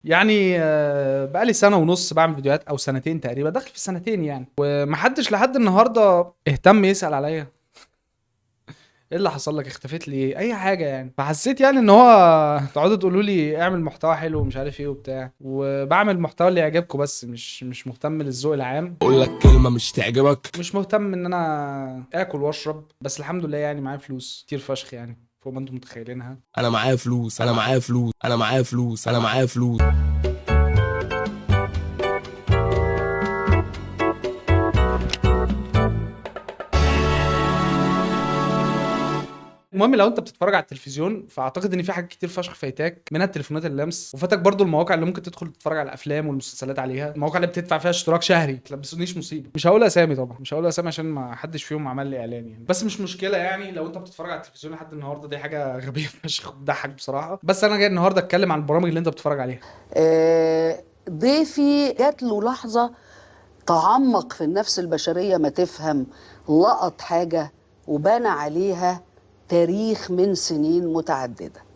يعني بقالي سنة ونص باعمل فيديوهات أو سنتين تقريبا، داخل في سنتين يعني، ومحدش لحد النهاردة اهتم يسأل عليا ايه اللي حصل لك، اختفيت ليه، اي حاجة يعني. فحسيت يعني ان هو تقعدوا تقولوا لي اعمل محتوى حلو ومش عارف ايه وبتاع، وبعمل محتوى اللي يعجبكم، بس مش مهتم للذوق العام. اقول لك كلمه مش تعجبك. مش مهتم ان انا اكل واشرب، بس الحمد لله يعني معايا فلوس كتير فشخ يعني، فوق ما انتم متخيلينها. انا معايا فلوس، انا معايا فلوس، انا معايا فلوس، انا معايا فلوس. المهم لو انت بتتفرج على التلفزيون، فاعتقد ان في حاجات كتير فشخ فايتاك، منها التليفونات اللمس، وفاتك برضو المواقع اللي ممكن تدخل تتفرج على الافلام والمسلسلات عليها، المواقع اللي بتدفع فيها اشتراك شهري. تلبسونيش مصيبه. مش هقول اسامي طبعا، مش هقول اسامي عشان ما حدش فيهم عمل لي اعلان يعني، بس مش مشكله يعني. لو انت بتتفرج على التلفزيون لحد النهارده، دي حاجه غبيه فشخ وبتضحك بصراحه. بس انا جاي النهارده اتكلم عن البرامج اللي انت بتتفرج عليها. ضيفي جات له لحظة تعمق في النفس البشرية، ما تفهم، لقط حاجة وبنى عليها تاريخ من سنين متعددة.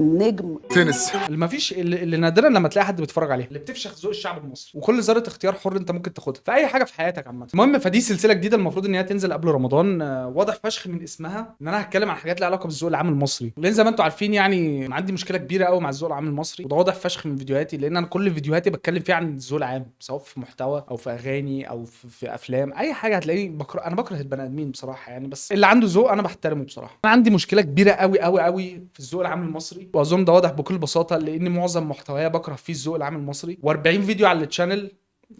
نجم تنس. اللي مفيش اللي نادرا لما تلاقي حد بيتفرج عليها، اللي بتفشخ ذوق الشعب المصري، وكل ذره اختيار حر انت ممكن تاخدها في اي حاجه في حياتك عامه. المهم، فدي سلسله جديده المفروض ان هي تنزل قبل رمضان. واضح فشخ من اسمها ان انا هتكلم عن حاجات ليها علاقه بالذوق العام المصري، لان زي ما انتم عارفين يعني أنا عندي مشكله كبيره قوي مع الذوق العام المصري، وده واضح فشخ من فيديوهاتي، لان انا كل فيديوهاتي بتكلم فيها عن الذوق العام، سواء في محتوى او في اغاني او في افلام، اي حاجه هتلاقيني انا بكره البني ادمين بصراحه يعني، بس اللي عنده ذوق انا بحترمه بصراحه. انا عندي مشكله كبيره قوي قوي قوي في الذوق العام المصري، واظن ده واضح بكل بساطه، لان معظم محتوايا بكره فيه الذوق العام المصري، و40 فيديو على التشانل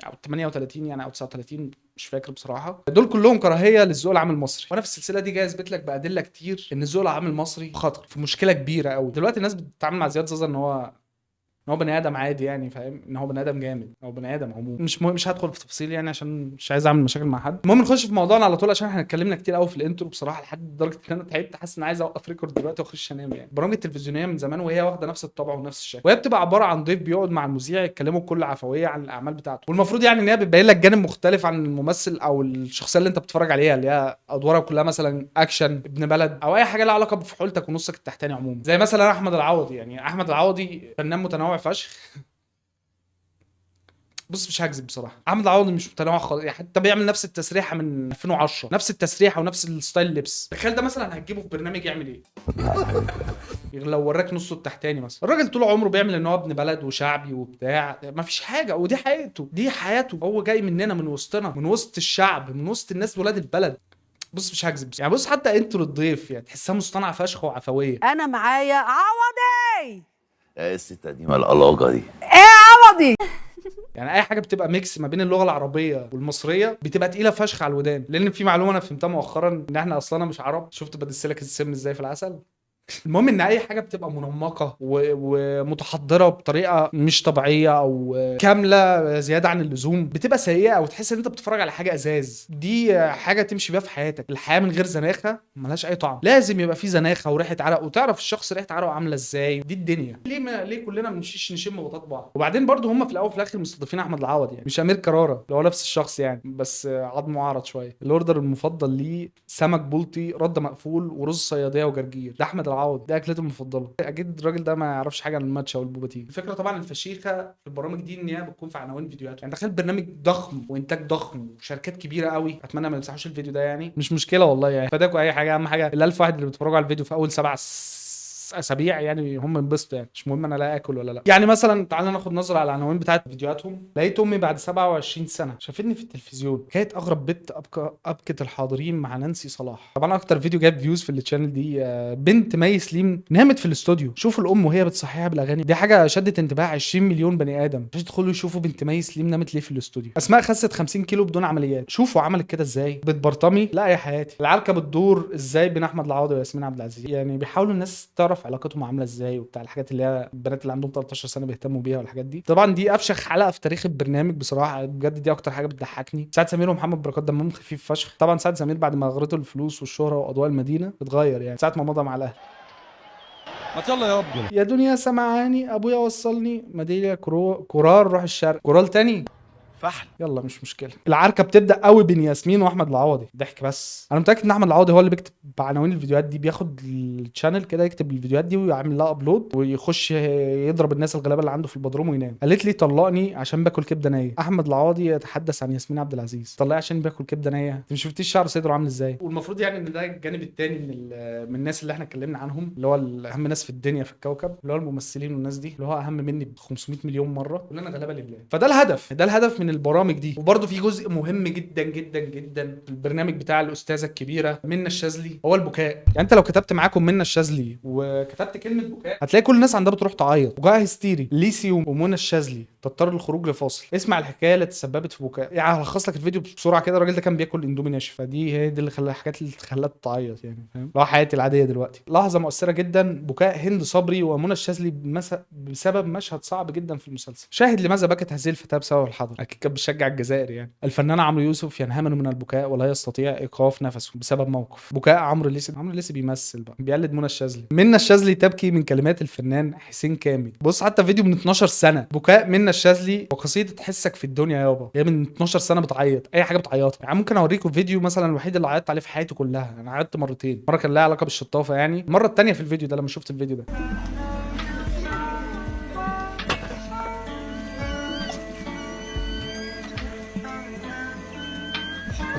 او 38 يعني او 39، مش فاكر بصراحه، دول كلهم كراهيه للذوق العام المصري. وانا في السلسله دي جاي اثبت لك بادله كتير ان الذوق العام المصري خطر، في مشكله كبيره قوي. دلوقتي الناس بتتعامل مع زياد زازا ان هو بني ادم عادي يعني، فاهم، ان هو بني ادم جامد او بني ادم عموما. مش مهم، مش هدخل في تفاصيل يعني عشان مش عايز اعمل مشاكل مع حد. المهم نخش في موضوعنا على طول، عشان احنا اتكلمنا كتير قوي في الانترو بصراحه، لحد درجه ان انا تعبت، حاسس ان عايز اوقف ريكورد دلوقتي واخش انام يعني. البرامج التلفزيونيه من زمان وهي واخده نفس الطبع ونفس الشكل، وهي بتبقى عباره عن ضيف بيقعد مع المذيع يتكلموا بكل عفويه عن الاعمال بتاعته، والمفروض يعني ان هي بتبين لك جانب مختلف عن الممثل او الشخصيه اللي انت بتتفرج عليها، اللي هي ادوارها كلها مثلا اكشن، ابن بلد، او اي حاجه لها علاقه بفحولتك ونصك التحتاني عموما، زي مثلا احمد العوضي. يعني احمد العوضي فنان متنوع فشخ. بص مش هكذب بصراحه، احمد العوضي مش متنوع خالص يعني، حتى بيعمل نفس التسريحه من 2010، نفس التسريحه ونفس الستايل اللبس. تخيل ده مثلا هتجيبه في برنامج يعمل ايه؟ لو وراك نصه التحتاني مثلا. الراجل طول عمره بيعمل ان هو ابن بلد وشعبي وبتاع، ما فيش حاجه، ودي حياته، دي حياته، هو جاي مننا، من وسطنا، من وسط الشعب، من وسط الناس ولاد البلد. بص مش هكذب يعني، بص حتى انترو الضيف يعني تحسها مصطنعه فشخ وعفويه. أنا معايا عوضي. ايه الست قديمة القلاجة دي؟ عوضي. يعني اي حاجه بتبقى ميكس ما بين اللغه العربيه والمصريه بتبقى تقيله فشخ على الودان، لان في معلومه انا فهمتها مؤخرا ان احنا اصلا مش عرب. شفت بدسلك السم ازاي في العسل. المهم ان اي حاجه بتبقى منمقه ومتحضره بطريقه مش طبيعيه او كامله زياده عن اللزوم، بتبقى سيئه، او تحس ان انت بتتفرج على حاجه ازاز. دي حاجه تمشي بيها في حياتك. الحياه من غير زناخه ملهاش اي طعم، لازم يبقى في زناخه وريحه عرق، وتعرف الشخص ريحه عرقه عامله ازاي. دي الدنيا. ليه ليه كلنا بنمشيش نشم بطاط بعض؟ وبعدين برضو هم في الاول وفي الاخر مستضيفين احمد العوضي يعني، مش امير كرارة اللي هو نفس الشخص يعني، بس عظمه عرض شويه. الاوردر المفضل ليه سمك بلطي رد مقفول ورز صياديه وجرجير. ده احمد العوضي، ده اكلته المفضله. اكيد الراجل ده ما يعرفش حاجه عن الماتشا والبوباتين. الفكره طبعا الفشيخه في البرامج دي ان هي بتكون في عناوين فيديوهات يعني. تخيل برنامج ضخم وانتاج ضخم وشركات كبيره قوي، اتمنى ما يمسحوش الفيديو ده يعني، مش مشكله والله يعني، فداكوا اي حاجه. اهم حاجه ال1000 واحد اللي بيتفرجوا على الفيديو في اول 7 اسابيع يعني هم ينبسطوا يعني، مش مهم انا لا اكل ولا لا يعني. مثلا تعالى ناخد نظره على العناوين بتاعت فيديوهاتهم. لقيت امي بعد 27 سنه شافتني في التلفزيون، كانت اغرب بنت ابكت الحاضرين مع نانسي صلاح. طبعا اكتر فيديو جاب فيوز في التشانل دي بنت مي سليم نامت في الاستوديو. شوفوا الام وهي بتصحيها بالاغاني، دي حاجه شدت انتباه 20 مليون بني ادم عشان يدخلوا يشوفوا بنت مي سليم نامت ليه في الاستوديو. اسماء خست 50 كيلو بدون عمليات. شوفوا عملت كده ازاي، بتبرطمي. لا يا حياتي، العركه بتدور ازاي بين احمد العوضي وياسمين عبد العزيز يعني، بيحاولوا الناس تعرف علاقتهم عامله ازاي وبتاع، الحاجات اللي هي البنات اللي عندهم 13 سنه بيهتموا بيها والحاجات دي. طبعا دي افشخ حلقه في تاريخ البرنامج بصراحه، بجد دي اكتر حاجه بتضحكني. سعد سمير ومحمد بركات دمهم خفيف فشخ. طبعا سعد سمير بعد ما غرته الفلوس والشهره واضواء المدينه اتغير يعني، ساعه ما مضى مع الاهلي. ما يلا يا ابني. يا دنيا سمعاني ابويا وصلني ميداليه كرار روح الشرق. كورال تاني. فحل. يلا مش مشكله. العركه بتبدا قوي بين ياسمين واحمد العوضي، ضحك بس. انا متاكد ان احمد العوضي هو اللي بيكتب عناوين الفيديوهات دي، بياخد الشانل كده يكتب الفيديوهات دي ويعمل لها ابلود ويخش يضرب الناس الغلابه اللي عنده في البدروم وينام. قالت لي طلقني عشان باكل كبده نيه. احمد العوضي يتحدث عن ياسمين عبد العزيز، طلقني عشان باكل كبده نيه. انت مش شفتيش شعر صدره عامل ازاي؟ والمفروض يعني ان ده الجانب الثاني من الناس اللي احنا اتكلمنا عنهم، اللي هو اهم ناس في الدنيا في الكوكب، اللي هو الممثلين والناس دي، اللي هو اهم مني ب 500 مليون مره، كلنا غلابه لله. فده الهدف من البرامج دي. وبرده في جزء مهم جدا جدا جدا في البرنامج بتاع الاستاذه الكبيره منى الشاذلي، هو البكاء. يعني انت لو كتبت معاكم منى الشاذلي وكتبت كلمه بكاء هتلاقي كل الناس عندها بتروح تعيط وجاها هستيري. ليسي ومنى الشاذلي تضطر للخروج لفاصل. اسمع الحكايه اللي تسببت في بكاء. يعني هلخص لك الفيديو بسرعه كده. الراجل ده كان بياكل اندومي ناشف، فدي هي دي اللي الحاجات اللي خلته تعيط يعني، فاهم؟ لو حياتي العاديه دلوقتي. لحظه مؤثره جدا، بكاء هند صبري ومنى الشاذلي بسبب مشهد صعب جدا في المسلسل. شاهد لماذا بكت هذه الفتاه بسبب الحظر. اكيد كانت بتشجع الجزائر يعني. الفنان عمرو يوسف ينهمل من البكاء ولا يستطيع ايقاف نفسه بسبب موقف. بكاء عمرو الليثي بيمثل بقى، بيقلد منى الشاذلي. منى الشاذلي تبكي من كلمات الفنان حسين كامل. بص حتى فيديو من 12 سنه، بكاء منى الشاذلي وقصيده حسك في الدنيا يابا، هي من 12 سنه بتعيط اي حاجه بتعيطها. يعني ممكن اوريكم فيديو مثلا الوحيد اللي عيطت عليه في حياتي كلها. انا عيطت مرتين، مره كان لها علاقه بالشطافه يعني، المره الثانيه في الفيديو ده لما شفت الفيديو ده.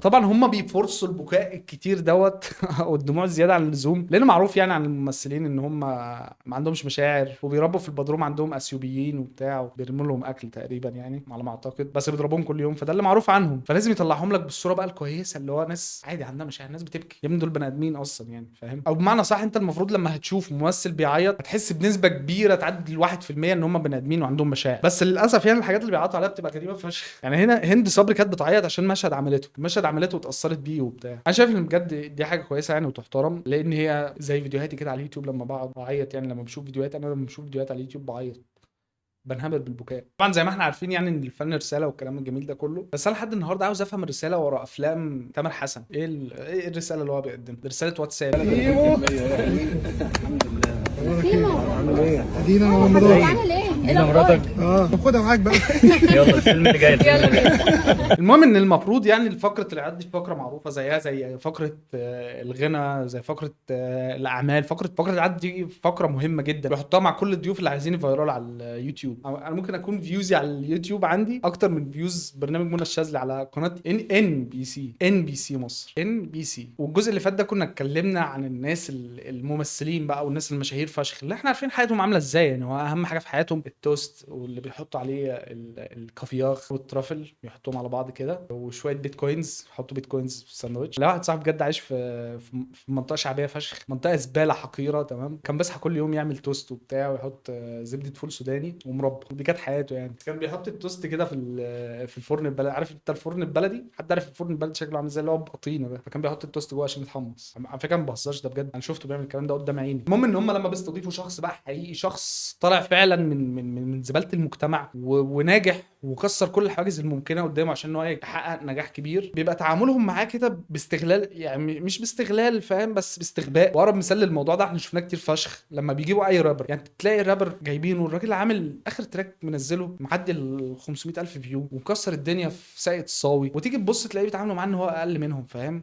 طبعا هم بيفرصوا البكاء الكتير دوت او الدموع الزياده عن اللزوم، لان معروف يعني عن الممثلين ان هم ما عندهمش مشاعر، وبيربوا في البدروم عندهم اثيوبيين وبتاع، وبيرموا لهم اكل تقريبا يعني على ما اعتقد، بس بيضربوهم كل يوم، فده اللي معروف عنهم. فلازم يطلعهم لك بالصوره بقى الكويسه، اللي هو ناس عادي عندها مشاعر، ناس بتبكي. يا ابني دول بني ادمين اصلا يعني، فاهم؟ او بمعنى صح، انت المفروض لما هتشوف ممثل بيعيط هتحس بنسبه كبيره تعدي ال 1% ان هم بني ادمين وعندهم مشاعر. بس للاسف يعني الحاجات اللي بيعيطوا عليها بتبقى غريبه فشخ. يعني هنا هند صبري كانت بتعيط عشان مشهد عملته واتاثرت بيه وبتاع. انا شايف ان بجد دي حاجه كويسه يعني وتحترم، لان هي زي فيديوهاتي كده على اليوتيوب لما بقعد اعيط يعني. لما بشوف فيديوهات على اليوتيوب بعيط، بنهمر بالبكاء. طبعا زي ما احنا عارفين يعني ان الفن رساله والكلام الجميل ده كله، بس انا لحد النهارده عاوز افهم الرساله ورا افلام تامر حسن. ايه الرساله اللي هو بيقدمها؟ رساله واتساب. عامل ايه؟ ادينا مراتك خدها معاك بقى. يلا الفيلم اللي جاي. المهم ان المفروض يعني فقره العياط دي فقره معروفه زيها زي فقره الغنى، زي فقره الاعمال. فقره العياط دي فقره مهمه جدا، بحطها مع كل الضيوف اللي عايزين فايرال على اليوتيوب. انا ممكن اكون فيوزي على اليوتيوب عندي اكتر من فيوز برنامج منى الشاذلي على قناه ان بي سي مصر. والجزء اللي فات ده كنا اتكلمنا عن الناس الممثلين بقى والناس المشاهير فشخ اللي احنا عارفين حياتهم عامله ازاي. يعني هو اهم حاجه في حياتهم التوست، واللي بيحطوا عليه الكافيار والترافل بيحطوهم على بعض كده، وشويه بيتكوينز، يحطوا بيتكوينز في الساندوتش. لا، واحد صاحبي بجد عايش في منطقه شعبيه فشخ، منطقه زباله حقيره تمام. كان بيصحى كل يوم يعمل توست وبتاع، ويحط زبده فول سوداني ومربى. دي كانت حياته يعني. كان بيحط التوست كده في الفرن البلدي. عارف انت الفرن البلدي؟ حد عارف الفرن البلدي شكله عامل ازاي؟ اللي هو بقطينه ده. فكان بيحط التوست جوه عشان يتحمص. على فكره ما بهزرش، ده بجد، انا شفته بيعمل الكلام ده قدام عيني. المهم ان هم لما بيستضيفوا شخص بقى حقيقي، شخص طالع فعلا من زباله المجتمع وناجح وكسر كل الحواجز الممكنه قدامه عشان هو يحقق نجاح كبير، بيبقى تعاملهم معاه كده باستغلال. يعني مش باستغلال، فاهم، بس باستغباء. واقرب مثال للموضوع ده احنا شفناه كتير فشخ لما بيجيبوا اي رابر. يعني تلاقي الرابر جايبينه، الراجل عامل اخر تراك منزله معدي ال 500,000 فيو ومكسر الدنيا في ساقية الصاوي، وتيجي تبص تلاقيه بيتعاملوا معاه ان هو اقل منهم، فاهم؟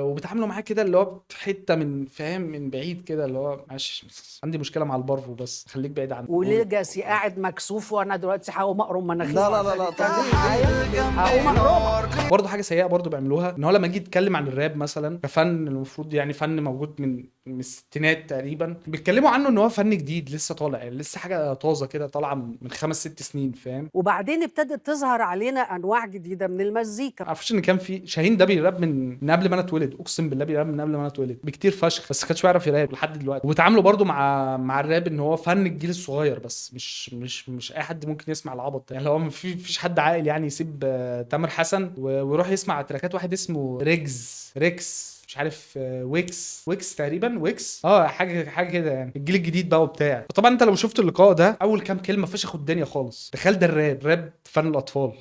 وبيتعاملوا معاه كده اللي هو في حته من، فاهم، من بعيد كده، اللي هو معلش عندي مشكله مع البارفو بس خليك بعيد عنه. وليجاسي قاعد مكسوف، وانا دلوقتي هقوم اقرم مناخيري. لا هقوم اقرم. برضه حاجه سيئه برضه بيعملوها، ان هو لما يجي يتكلم عن الراب مثلا كفن، المفروض يعني فن موجود من الستينات تقريبا، بيتكلموا عنه ان هو فن جديد لسه طالع، يعني لسه حاجه طازه كده طالعه من 5-6 سنين، فاهم؟ وبعدين ابتدت تظهر علينا انواع جديده من المزيكا. ما اعرفش ان كان في شاهين ده بيراب من قبل ما انا اتولد، اقسم بالله بيراب من قبل ما انا اتولد بكتير فشخ، بس كانش بيعرف يراب لحد دلوقتي. وبيتعاملوا برضه مع الراب ان هو فن الجيل الصغير بس، مش اي حد ممكن يسمع العبط ده. يعني لو مفيش حد عاقل يعني يسيب تامر حسن ويروح يسمع تراكات واحد اسمه ريكس مش عارف، ويكس تقريبا، ويكس حاجه كده يعني، الجيل الجديد بقى وبتاع. طبعا انت لو شفت اللقاء ده اول كام كلمه فشخوا الدنيا خالص. تخيل ده الراب فن الاطفال.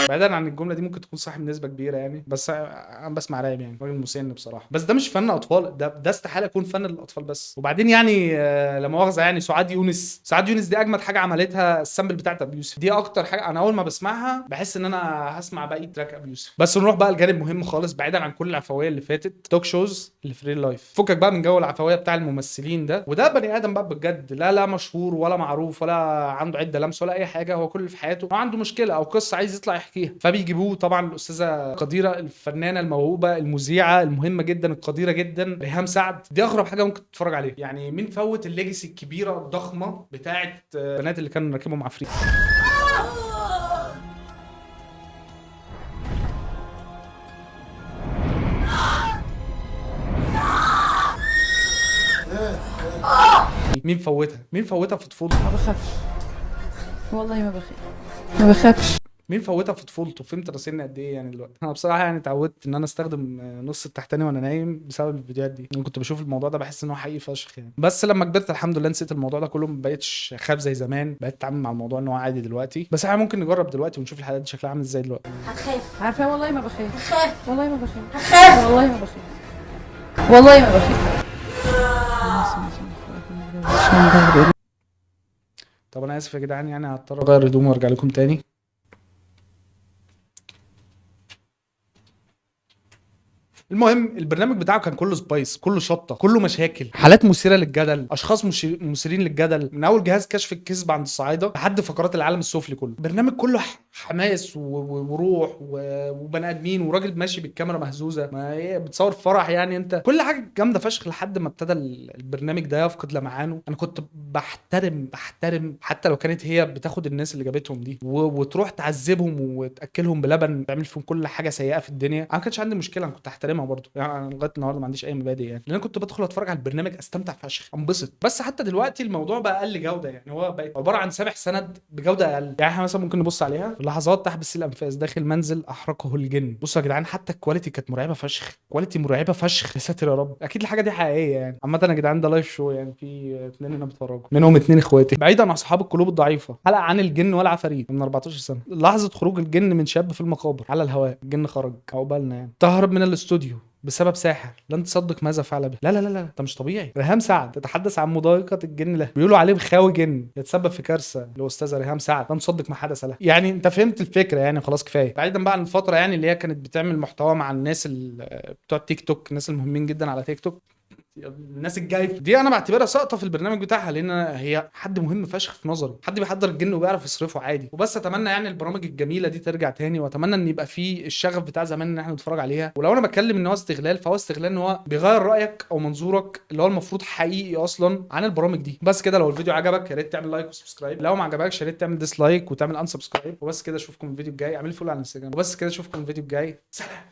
بعيدا عن الجمله دي ممكن تكون صح بنسبه كبيره يعني، بس انا بسمع راب يعني، راجل مسن بصراحه. بس ده مش فن اطفال، ده استحاله يكون فن للاطفال بس. وبعدين يعني لا مؤاخذه يعني، سعاد يونس دي اجمد حاجه عملتها السامبل بتاعت ابي يوسف، دي اكتر حاجه انا اول ما بسمعها بحس ان انا هسمع باقي تراك ابي يوسف. بس نروح بقى لجانب مهم خالص بعيدا عن كل العفويه اللي فاتت، توك شوز اللي في ريل لايف. فكك بقى من جو العفويه بتاع الممثلين ده، وده بني ادم بقى بجد، لا مشهور ولا معروف ولا عنده عده لمس ولا اي حاجه، هو كل اللي في حياته هو عنده مشكله او قصه عايز يطلع يحكيها، فبيجيبوه طبعا الاستاذه قديره الفنانه الموهوبه المذيعه المهمه جدا القديره جدا ريهام سعد. دي اغرب حاجه ممكن تتفرج عليها يعني. مين فوت الليجاسي الكبيره الضخمه بتاعه البنات اللي كانوا راكبهم عفريت؟ مين فوتها في طفولته؟ ما بخافش والله، ما بخافش. مين فوتها في طفولته؟ فهمت راسلني قد ايه يعني دلوقتي. انا بصراحه يعني اتعودت ان انا استخدم نص التحتاني وانا نايم بسبب الفيديوهات دي. انا كنت بشوف الموضوع ده بحس ان هو حقيقي فشخ يعني، بس لما كبرت الحمد لله نسيت الموضوع ده كله، ما بقتش خايف زي زمان، بقيت اتعامل مع الموضوع ان هو عادي دلوقتي. بس احنا ممكن نجرب دلوقتي ونشوف الحلقات دي شكلها عامل ازاي دلوقتي. هتخاف؟ عارفه والله ما بخاف. هتخاف؟ والله ما بخاف. هتخاف؟ والله ما بخاف. والله ما بخاف. طب انا اسف يا جدعان يعني، هضطر اغير هدومي وارجع لكم تاني. المهم البرنامج بتاعه كان كله سبايس، كله شطه، كله مشاكل، حالات مثيره للجدل، اشخاص مثيرين للجدل، من اول جهاز كشف الكذب عند الصعايده لحد فقرات العالم السفلي كله. برنامج كله حماس وروح وبني ادمين، وراجل ماشي بالكاميرا مهزوزه، ما هي بتصور فرح يعني، انت كل حاجه جامده فشخ. لحد ما ابتدى البرنامج ده يفقد لمعانه. انا كنت بحترم حتى لو كانت هي بتاخد الناس اللي جابتهم دي وتروح تعذبهم وتاكلهم بلبن، تعمل فيهم كل حاجه سيئه في الدنيا، انا ما كانش عندي مشكله، انا كنت احترمها برضه يعني. انا لغايه النهارده ما عنديش اي مبادئ يعني، لان انا كنت بدخل اتفرج على البرنامج استمتع فشخ، انبسط. بس حتى دلوقتي الموضوع بقى اقل جوده يعني، هو بقى عباره عن سابح سند بجوده اقل يعني. احنا مثلا ممكن نبص عليها، لحظات تحبس الانفاس داخل منزل احرقه الجن. بصوا يا جدعان، حتى الكواليتي كانت مرعبه فشخ، كواليتي مرعبه فشخ، يا ساتر يا رب. اكيد الحاجه دي حقيقيه يعني. عامه يا جدعان ده لايف شو يعني، في 2 هنا بيتفرجوا، منهم 2 اخواتي، بعيدا عن اصحاب القلوب الضعيفه. حلقه عن الجن والعفاريت من 14 سنه، لحظه خروج الجن من شاب في المقابر على الهواء. الجن خرج عقبالنا يعني. تهرب من الاستوديو بسبب ساحر، لن تصدق ماذا فعل به. لا ده مش طبيعي. ريهام سعد تتحدث عن مضايقه الجن له، بيقولوا عليه بخاوي جن يتسبب في كارثه لاستاذه ريهام سعد، لن تصدق ما حدث له. يعني انت فهمت الفكره يعني، خلاص كفايه. بعيدا بقى عن الفتره يعني اللي هي كانت بتعمل محتوى مع الناس بتوع تيك توك، الناس المهمين جدا على تيك توك، الناس الجاية دي انا بعتبرها سقطه في البرنامج بتاعها، لان هي حد مهم فشخ في نظري، حد بيحضر الجن وبيعرف يصرفه عادي. وبس اتمنى يعني البرامج الجميله دي ترجع تاني، واتمنى ان يبقى في الشغف بتاع زمان ان احنا نتفرج عليها. ولو انا بتكلم ان هو استغلال، فهو استغلال ان هو بيغير رايك او منظورك اللي هو المفروض حقيقي اصلا عن البرامج دي. بس كده، لو الفيديو عجبك يا ريت تعمل لايك وسبسكرايب، لو ما عجبكش يا ريت تعمل ديسلايك وتعمل ان سبسكرايب. وبس كده اشوفكم الفيديو الجاي، اعمل فولو على الانستجرام. وبس كده اشوفكم الفيديو الجاي، سلام.